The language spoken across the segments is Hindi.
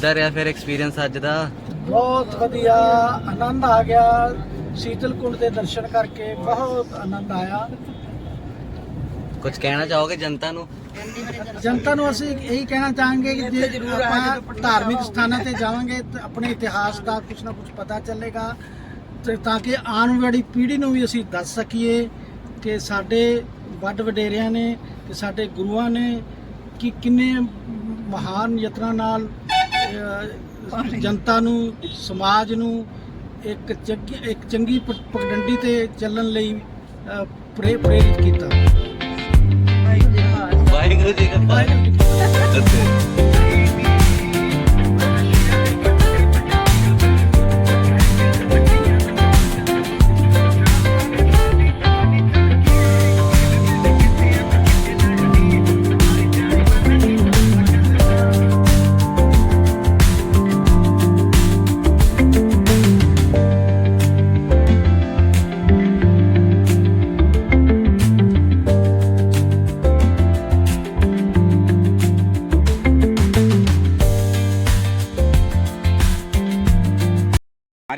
ਕਿੱਦਾਂ ਰਿਹਾ ਫਿਰ ਐਕਸਪੀਰੀਅੰਸ ਅੱਜ ਦਾ? ਬਹੁਤ ਵਧੀਆ ਆਨੰਦ ਆ ਗਿਆ। ਸ਼ੀਤਲ ਕੁੰਡ ਦੇ ਦਰਸ਼ਨ ਕਰਕੇ ਬਹੁਤ ਆਨੰਦ ਆਇਆ। ਕੁਝ ਕਹਿਣਾ ਚਾਹੋਗੇ ਜਨਤਾ ਨੂੰ? ਜਨਤਾ ਨੂੰ ਅਸੀਂ ਇਹੀ ਕਹਿਣਾ ਚਾਹਾਂਗੇ ਕਿ ਜੇ ਆਪਾਂ ਧਾਰਮਿਕ ਸਥਾਨਾਂ ਤੇ ਜਾਵਾਂਗੇ ਤਾਂ ਆਪਣੇ ਇਤਿਹਾਸ ਦਾ ਕੁਝ ਨਾ ਕੁਝ ਪਤਾ ਚੱਲੇਗਾ ਤੇ ਤਾਂ ਕਿ ਆਉਣ ਵਾਲੀ ਪੀੜ੍ਹੀ ਨੂੰ ਵੀ ਅਸੀਂ ਦੱਸ ਸਕੀਏ ਕਿ ਸਾਡੇ ਵੱਡ ਵਡੇਰਿਆਂ ਨੇ ਤੇ ਸਾਡੇ ਗੁਰੂਆਂ ਨੇ ਕਿ ਕਿੰਨੇ ਮਹਾਨ ਯਤਨਾਂ ਨਾਲ ਜਨਤਾ ਨੂੰ, ਸਮਾਜ ਨੂੰ ਇੱਕ ਚੰਗੀ ਪਗਡੰਡੀ ਤੇ ਚੱਲਣ ਲਈ ਪ੍ਰੇਰਿਤ ਕੀਤਾ। ਵਾਹਿਗੁਰੂ ਜੀ ਕਾ ਖਾਲਸਾ।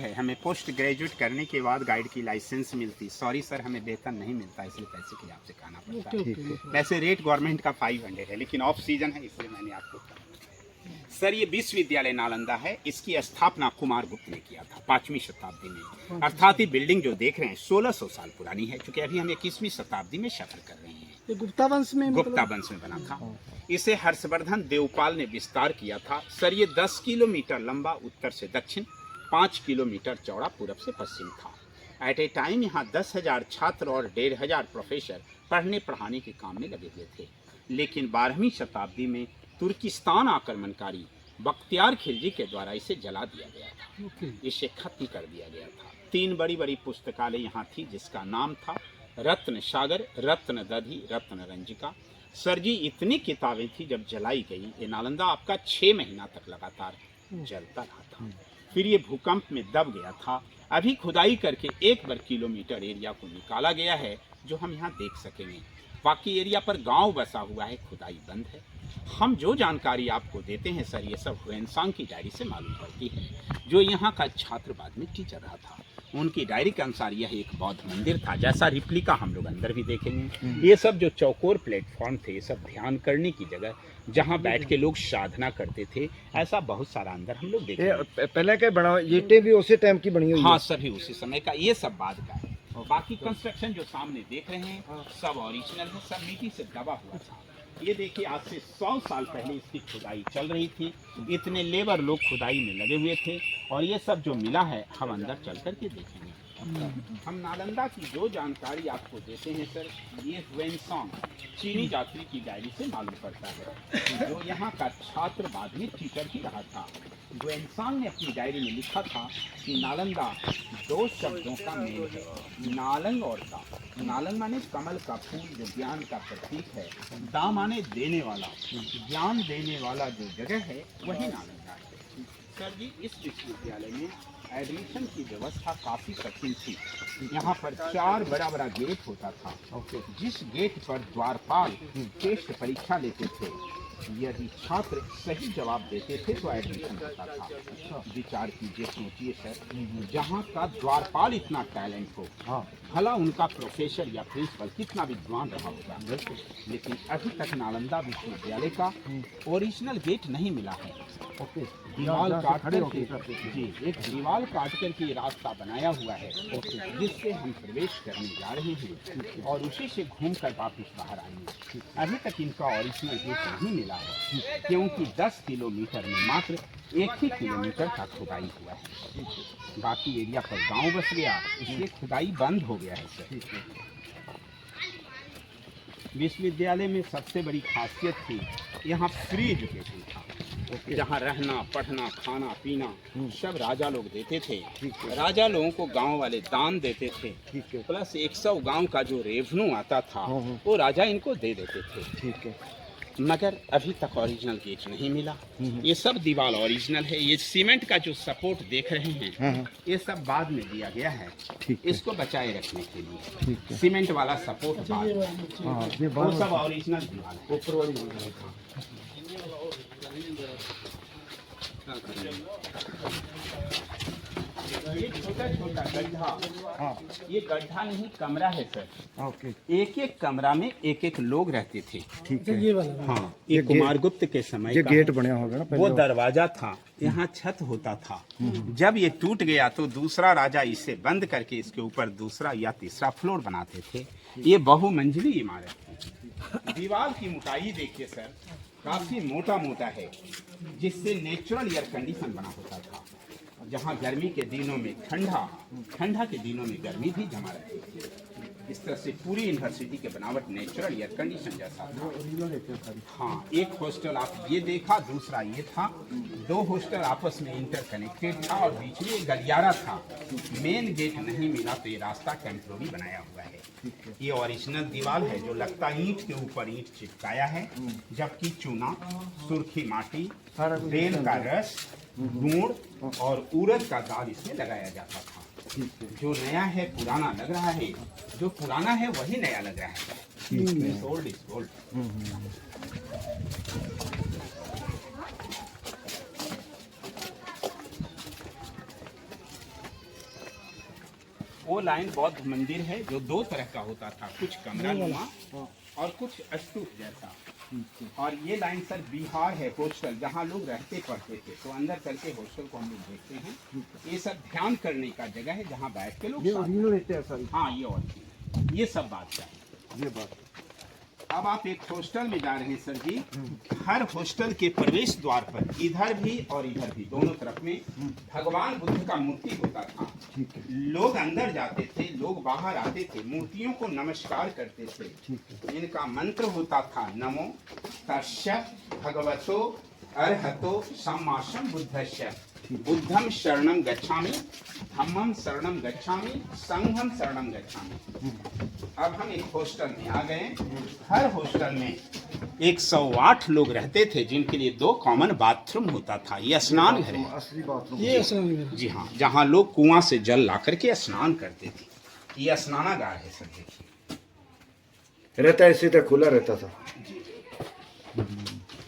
है हमें पोस्ट ग्रेजुएट करने के बाद गाइड की लाइसेंस मिलती। सॉरी सर, हमें वेतन नहीं मिलता, इसलिए पैसे के लिए आपसे कहना पड़ता है। वैसे रेट गवर्नमेंट का 500 है, लेकिन ऑफ सीजन है इसलिए मैंने आपको कहा। सर ये विश्वविद्यालय नालंदा है। इसकी स्थापना कुमार गुप्त ने किया था 5वीं शताब्दी में। अर्थात ये बिल्डिंग जो देख रहे हैं 1600 साल पुरानी है, क्योंकि अभी हम 21वीं शताब्दी में सफर कर रहे हैं। ये गुप्ता वंश में बना था। इसे हर्षवर्धन देवपाल ने विस्तार किया था। सर ये 10 किलोमीटर लंबा उत्तर से दक्षिण, 5 किलोमीटर चौड़ा पूरब से पश्चिम था। एट ए टाइम यहाँ 10,000 छात्र और 1,500 प्रोफेसर पढ़ने पढ़ाने के काम में लगे हुए थे। लेकिन 12वीं शताब्दी में तुर्किस्तान आक्रमणकारी बख्तियार खिलजी के द्वारा इसे जला दिया गया था। इसे खत्म कर दिया गया था। 3 बड़ी बड़ी पुस्तकालय यहाँ थी, जिसका नाम था रत्न सागर, रत्न दधी, रत्न रंजिका। सर जी इतनी किताबें थी, जब जलाई गई ये नालंदा आपका 6 महीना तक लगातार जलता रहा था। फिर ये भूकंप में दब गया था। अभी खुदाई करके 1 वर्ग किलोमीटर एरिया को निकाला गया है, जो हम यहाँ देख सकेंगे। बाकी एरिया पर गांव बसा हुआ है, खुदाई बंद है। हम जो जानकारी आपको देते हैं सर, ये सब हुएनसांग की डायरी से मालूम पड़ती है, जो यहाँ का छात्र बाद में टीचर रहा था। उनकी डायरी के अनुसार यह एक बौद्ध मंदिर था, जैसा रिप्लिका हम लोग अंदर भी देखेंगे। ये सब जो चौकोर प्लेटफॉर्म थे, ये सब ध्यान करने की जगह, जहाँ बैठ के लोग साधना करते थे, ऐसा बहुत सारा अंदर हम लोग देखेंगे। पहले क्या बना, ईंटें भी उसी टाइम की बनी हुई? हाँ, सभी उसी समय का। ये सब बाद का है। बाकी कंस्ट्रक्शन जो सामने देख रहे हैं सब ओरिजिनल है, सब मिट्टी से दबा हुआ था। ये देखिए आज से 100 साल पहले इसकी खुदाई चल रही थी। इतने लेबर लोग खुदाई में लगे हुए थे, और ये सब जो मिला है हम अंदर चल कर के देखेंगे। हम नालंदा की जो जानकारी आपको देते हैं सर, ये हुएनसांग चीनी यात्री की डायरी से मालूम पड़ता है, जो यहाँ का छात्र बाद में टीचर ही रहा था। हुएनसांग ने अपनी डायरी में लिखा था कि नालंदा 2 शब्दों का मेल है, नालंग और दा। नालंग माने कमल का फूल, जो ज्ञान का प्रतीक है। दा माने देने वाला, ज्ञान देने वाला जो जगह है वही नालंदा है। सर जी इस विश्वविद्यालय में एडमिशन की व्यवस्था काफ़ी कठिन थी। यहाँ पर 4 बड़ा बड़ा गेट होता था। जिस गेट पर द्वारपाल टेस्ट परीक्षा लेते थे, यदि छात्र सही जवाब देते थे तो एडमिशन होता था। विचार कीजिए, सोचिए सर, जहाँ का द्वारपाल इतना टैलेंट हो, भला उनका प्रोफेसर या प्रिंसिपल कितना विद्वान रहा होगा, लेकिन अभी तक नालंदा विश्वविद्यालय का ओरिजिनल गेट नहीं मिला है। दीवाल काट करके जी, एक दीवाल काट करके ये रास्ता बनाया हुआ है, जिससे हम प्रवेश करने जा रहे हैं, और उसी से घूमकर वापस बाहर आएंगे। अभी तक इनका ओरिजिनल गेट नहीं मिला है, क्योंकि 10 किलोमीटर में मात्र 1 ही किलोमीटर का खुदाई हुआ है। बाकी एरिया पर गांव बस गया, इसलिए खुदाई बंद हो गया है सर। विश्वविद्यालय में सबसे बड़ी खासियत थी, यहाँ फ्री एजुकेशन था। जहाँ रहना, पढ़ना, खाना, पीना सब राजा लोग देते थे। राजा लोगों को गांव वाले दान देते थे, प्लस 100 गांव का जो रेवन्यू आता था वो राजा इनको दे देते थे। ठीक है। मगर अभी तक ओरिजिनल गेट नहीं मिला। ये सब दीवार ओरिजिनल है। ये सीमेंट का जो सपोर्ट देख रहे हैं ये सब बाद में दिया गया है, इसको बचाए रखने के लिए। सीमेंट वाला सपोर्ट वो सब ओरिजिनल दीवार है। ये छोटा छोटा गड्ढा, हाँ ये गड्ढा नहीं कमरा है सर। ओके एक एक कमरा में एक एक लोग रहते थे। ठीक है। ये वाला हाँ, ये कुमारगुप्त के समय ये का गेट बनया होगा ना वो पहले। दरवाजा था, यहाँ छत होता था। जब ये टूट गया तो दूसरा राजा इसे बंद करके इसके ऊपर दूसरा या तीसरा फ्लोर बनाते थे। ये बहुमंजिली इमारत थी। दीवार की मोटाई देखिए सर, काफी मोटा मोटा है, जिससे नेचुरल एयर कंडीशन बना होता था। जहाँ गर्मी के दिनों में ठंडा के दिनों में गर्मी भी जमा रहती थी। इस तरह से पूरी यूनिवर्सिटी के बनावट नेचुरल एयर कंडीशन जैसा था। हाँ, एक हॉस्टल आप ये देखा, दूसरा ये था। दो हॉस्टल आपस में इंटरकनेक्टेड था और बीच में एक गलियारा था। मेन गेट नहीं मिला तो ये रास्ता टेम्पोररी बनाया हुआ है। ये ओरिजिनल दीवार है जो लगता ईंट के ऊपर ईंट चिपकाया है, जबकि चूना, सुर्खी माटी, बेल का रस, गुड़ और उड़द का दाल इसमें लगाया जाता था। जो नया है पुराना लग रहा है, जो पुराना है वही नया लग रहा है। Old is gold. वो लाइन बौद्ध मंदिर है जो दो तरह का होता था, कुछ कमरा नुमा और कुछ स्तूप जैसा। और ये लाइन सर बिहार है, हॉस्टल जहाँ लोग रहते पढ़ते थे। तो अंदर करके हॉस्टल को हम लोग देखते हैं। ये सब ध्यान करने का जगह है जहाँ बैठ के लोग ये ओरिजिनल रहते हैं सर। हाँ, ये और ये सब बात है। ये बात अब आप एक हॉस्टल में जा रहे हैं सर जी। हर हॉस्टल के प्रवेश द्वार पर इधर भी और इधर भी दोनों तरफ में भगवान बुद्ध का मूर्ति होता था। ठीक है। लोग अंदर जाते थे, लोग बाहर आते थे, मूर्तियों को नमस्कार करते थे। ठीक है। इनका मंत्र होता था नमो तस्य भगवतो अर्हतो सम्मा बुद्धस्य बुद्धम शरणं गच्छामि, धम्मं शरणं गच्छामि, संघं शरणं गच्छामि। अब हम एक हॉस्टल में आ गए। हर हॉस्टल में 108 लोग रहते थे, जिनके लिए 2 कॉमन बाथरूम होता था। ये स्नान घर है। असली बाथरूम। ये असल में जी हाँ, जहाँ लोग कुआं से जल ला करके स्नान करते थे। ये स्नानागार है सर, देखिए। रहता है, इसी तरह खुला रहता था।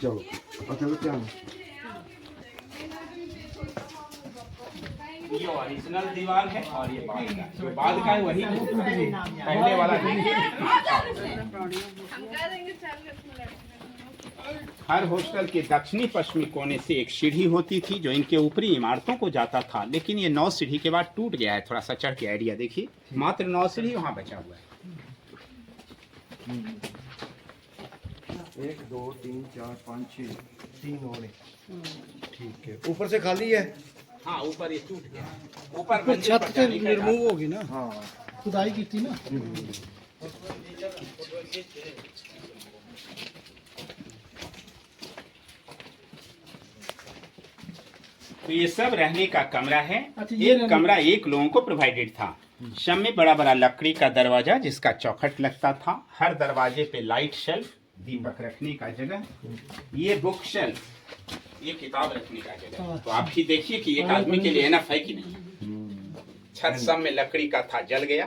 चलो अच्छा क्या ये ओरिजिनल दीवार है और ये बाद का, जो बाद का है वही पहले वाला देखिए। हर हॉस्टल के दक्षिणी पश्चिमी कोने से एक सीढ़ी होती थी जो इनके ऊपरी इमारतों को जाता था, लेकिन ये 9 सीढ़ी के बाद टूट गया है। थोड़ा सा चढ़ के आइडिया देखिए, मात्र 9 सीढ़ी वहाँ बचा हुआ है। 1 2 3 4 5 6 3 और ठीक है। ऊपर से खाली है। हाँ, ऊपर ये टूट गया, ऊपर तो मंजिल छत पर से जाने का रिमूव होगी ना, हाँ खुदाई की थी ना। तो ये सब रहने का कमरा है। अच्छा, ये एक कमरा एक लोगों को प्रोवाइडेड था। सब में बड़ा बड़ा लकड़ी का दरवाजा जिसका चौखट लगता था। हर दरवाजे पे लाइट शेल्फ, दीपक रखने का जगह। ये बुक शेल्फ, ये किताब रखने का जगह। तो आप ही देखिए कि एक आदमी के लिए एनफ है कि नहीं। छत सब में लकड़ी का था, जल गया।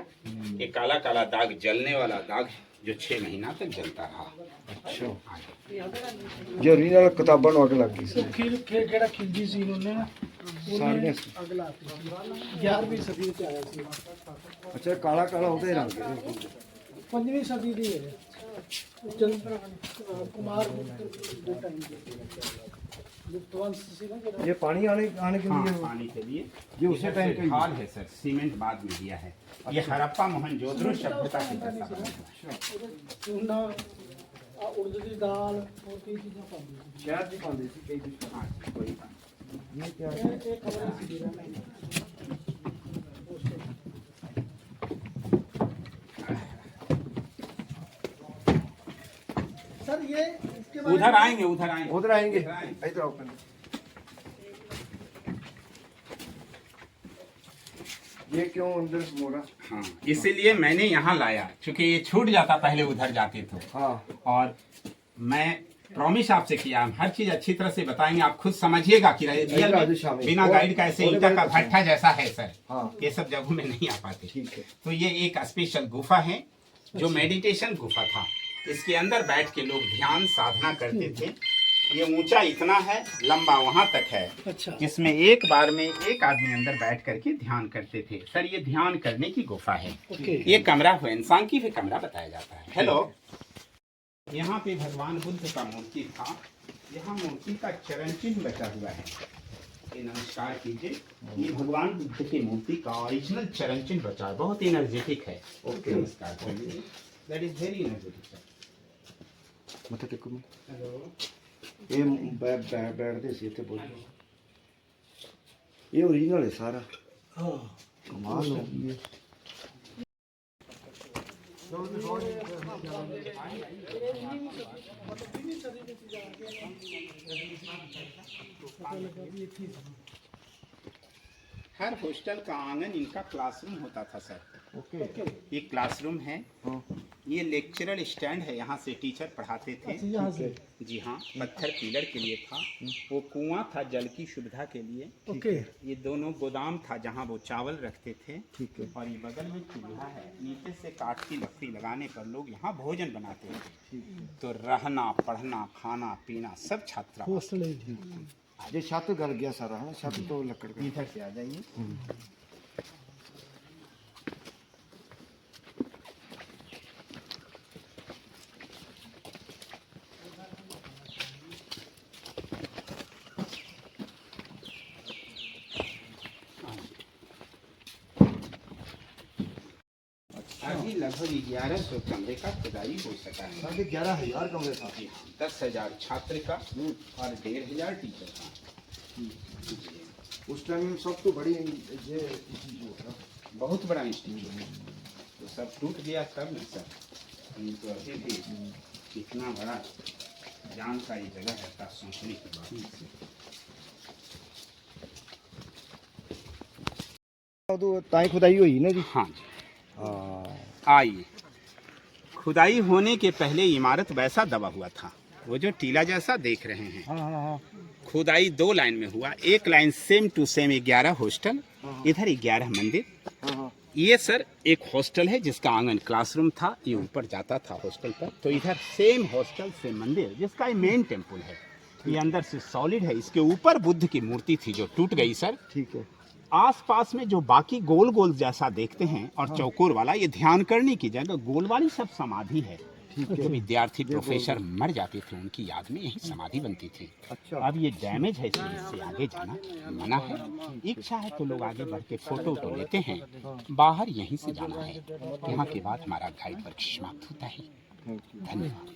ये काला काला दाग जलने वाला दाग है जो 6 महीना तक जलता रहा। अच्छा, जो ओरिजिनल किताबां नोट लग गई। ਕਿਹੜਾ ਖਿਲਜੀ ਸੀ ਉਹਨੇ ਨਾ, ਸਾਰੀਆਂ ਅਗਲਾ 11ਵੀਂ ਸਦੀ ਵਿੱਚ ਆਇਆ ਸੀ। ਅੱਛਾ, ਕਾਲਾ ਕਾਲਾ ਉਹਦੇ ਰੰਗ 5ਵੀਂ ਸਦੀ ਦੀ ਹੈ। ਚੰਦਰ ਕੁਮਾਰ ਦੇ ਟਾਈਮ गुप्तवंश से ना जो ये पानी आने के हाँ, लिए पानी के लिए ये उसी टाइम का ही हाल है सर, सीमेंट बाद में दिया है। ये हड़प्पा मोहनजोदड़ो सभ्यता के जैसा बना हुआ है। चूना उड़द की दाल और कई चीजें पाती हैं। शहर जी पाते सी कई कुछ। हाँ, कोई बात ये क्या है? ये खबर सी दे रहा है। सर ये इसके नहीं। उधर आएंगे, उधर आएंगे, उधर आएंगे, उधर आएंगे। इधर आओ पहले। ये क्यों अंदर मोड़ा? हाँ, इसीलिए मैंने यहाँ लाया, क्योंकि ये छूट जाता, पहले उधर जाते थे। हाँ और मैं प्रॉमिस आपसे किया, हम हर चीज अच्छी तरह से बताएंगे, आप खुद समझिएगा कि रियल में बिना गाइड का ऐसे ईंटा का भट्ठा जैसा है सर। हाँ ये सब जगहों में नहीं आ पाते। ठीक है। तो ये एक स्पेशल गुफा है जो मेडिटेशन गुफा था। इसके अंदर बैठ के लोग ध्यान साधना करते थे ये ऊंचा इतना है, लंबा वहां तक है, अच्छा जिसमें एक बार में एक आदमी अंदर बैठ करके ध्यान करते थे। सर ये ध्यान करने की गुफा है। ओके ये कमरा हुएनसांग की भी कमरा बताया जाता है। हेलो, यहाँ पे भगवान बुद्ध का मूर्ति था। यहाँ मूर्ति का चरण चिन्ह बचा हुआ है। ये नमस्कार कीजिए। ये भगवान बुद्ध की मूर्ति का ओरिजिनल चरण चिन्ह बचा है, बहुत एनर्जेटिक है। ओके, नमस्कार करिए। That is very energetic sir. मत टेको में हेलो, ये बैठते सी थे बोल। ये ओरिजिनल है सारा। हाँ कमाल हो गई। हर हॉस्टल का आंगन इनका क्लासरूम होता था सर। ओके ये क्लासरूम है। हाँ ये लेक्चरल स्टैंड है, यहाँ से टीचर पढ़ाते थे। यहाँ से जी हाँ, पत्थर पिलर के लिए था। वो कुआं था जल की सुविधा के लिए। ओके ये दोनों गोदाम था जहाँ वो चावल रखते थे। ठीक है। और ये बगल में चूल्हा है, नीचे से काठ की लकड़ी लगाने पर लोग यहाँ भोजन बनाते थे। तो रहना, पढ़ना, खाना पीना सब छात्रा। हॉस्टल है ये छत गल गया सारा है, छत तो लकड़ का। इधर से आ जाइए। अभी लगभग 1100 कमरे का खुदाई हो सका है। 11,500 कमरे था। 10,000 छात्र का और 1,500 टीचर का। उस टाइम सब तो बड़ी ये इंस्टीट्यूट था। बहुत बड़ा इंस्टीट्यूट, तो सब टूट गया तब न सर। नहीं तो अभी भी इतना बड़ा जानकारी जगह रहता, सोचने की बात। तो ताई खुदाई हुई ना जी। हाँ जी, आइए। खुदाई होने के पहले इमारत वैसा दबा हुआ था, वो जो टीला जैसा देख रहे हैं। हाँ खुदाई 2 लाइन में हुआ। एक line same to same 11 hostel, इधर 11 मंदिर। हाँ ये सर एक हॉस्टल है जिसका आंगन क्लासरूम था, ये ऊपर जाता था हॉस्टल पर। तो इधर सेम हॉस्टल से मंदिर जिसका ये मेन टेम्पल है, ये अंदर से सॉलिड है। इसके ऊपर बुद्ध की मूर्ति थी जो टूट गई सर। ठीक है। आसपास में जो बाकी गोल गोल जैसा देखते हैं और चौकोर वाला, ये ध्यान करने की जगह गोल वाली सब समाधि है। जो विद्यार्थी प्रोफेसर मर जाते थे उनकी याद में यही समाधि बनती थी। अच्छा। अब ये डैमेज है, इसलिए इससे आगे जाना मना है। इच्छा है तो लोग आगे बढ़ के फोटो तो लेते हैं, बाहर यहीं से जाना है। यहाँ के बाद हमारा गाइड वर्क समाप्त होता है। धन्यवाद।